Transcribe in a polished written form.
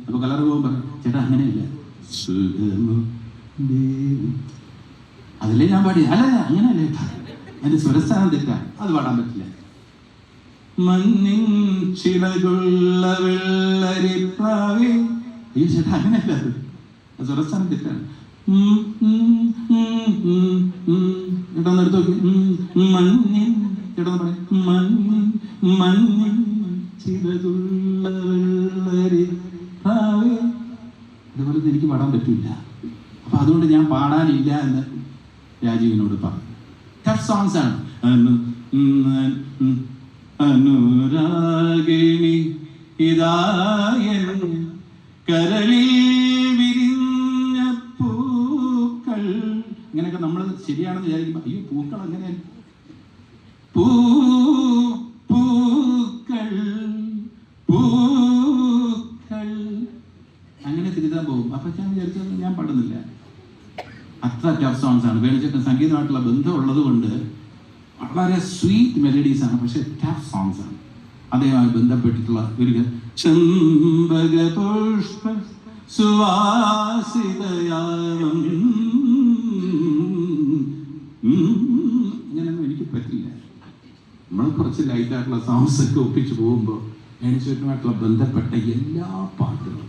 അപ്പൊ കളർ പോകുമ്പോ ചേട്ടാ അങ്ങനെയല്ല, അതിലേ ഞാൻ പാടി. അല്ല അങ്ങനെയല്ലേ, എന്റെ സ്വരസ്ഥാനം തെറ്റാ, അത് പാടാൻ പറ്റില്ല. മഞ്ഞിൻ ചിലകുള്ള വെള്ളരിപ്രാവേ, അയ്യോ ചേട്ടാ അങ്ങനെയല്ല, അത് സ്വരസ്ഥാനം തെറ്റാണ്. ചേട്ടാ ഒന്ന് എടുത്ത് നോക്കി. മഞ്ഞിൻ, ചേട്ടാ ഒന്ന് പറയാം, മഞ്ഞിൻ മഞ്ഞിൻ ചിലകുള്ള വെള്ളരിപ്രാവേ. അതുപോലെ എനിക്ക് പാടാൻ പറ്റില്ല. അപ്പൊ അതുകൊണ്ട് ഞാൻ പാടാനില്ല എന്ന് രാജീവിനോട് പറഞ്ഞു. ടഫ് സോങ്സ് ആണ്. അനുരാഗിണി ഇതായൻ കരളിൽ വിരിഞ്ഞ പൂക്കൾ, ഇങ്ങനെയൊക്കെ നമ്മൾ ശരിയാണെന്ന് വിചാരിക്കുമ്പോ അയ്യോ പൂക്കൾ അങ്ങനെ പൂക്കൾ പൂക്കൾ അങ്ങനെ തിരുത്താൻ പോകും. അപ്പൊ ഞാൻ വിചാരിച്ചത് ഞാൻ പാടുന്നില്ല. അത്ര ടഫ് സോങ്സ് ആണ്. വേണുചേട്ടൻ സംഗീതമായിട്ടുള്ള ബന്ധമുള്ളത് കൊണ്ട് വളരെ സ്വീറ്റ് മെലഡീസ് ആണ്, പക്ഷെ ടഫ് സോങ്സ് ആണ്. അദ്ദേഹമായി ബന്ധപ്പെട്ടിട്ടുള്ള ഒരു ചെമ്പക പുഷ്പ സുവാസിതയാളം, ഇങ്ങനെയൊന്നും എനിക്ക് പറ്റില്ല. നമ്മൾ കുറച്ച് ലൈറ്റായിട്ടുള്ള സോങ്സ് ഒക്കെ ഒപ്പിച്ച് പോകുമ്പോൾ വേണുചേട്ടനുമായിട്ടുള്ള ബന്ധപ്പെട്ട എല്ലാ പാട്ടുകളും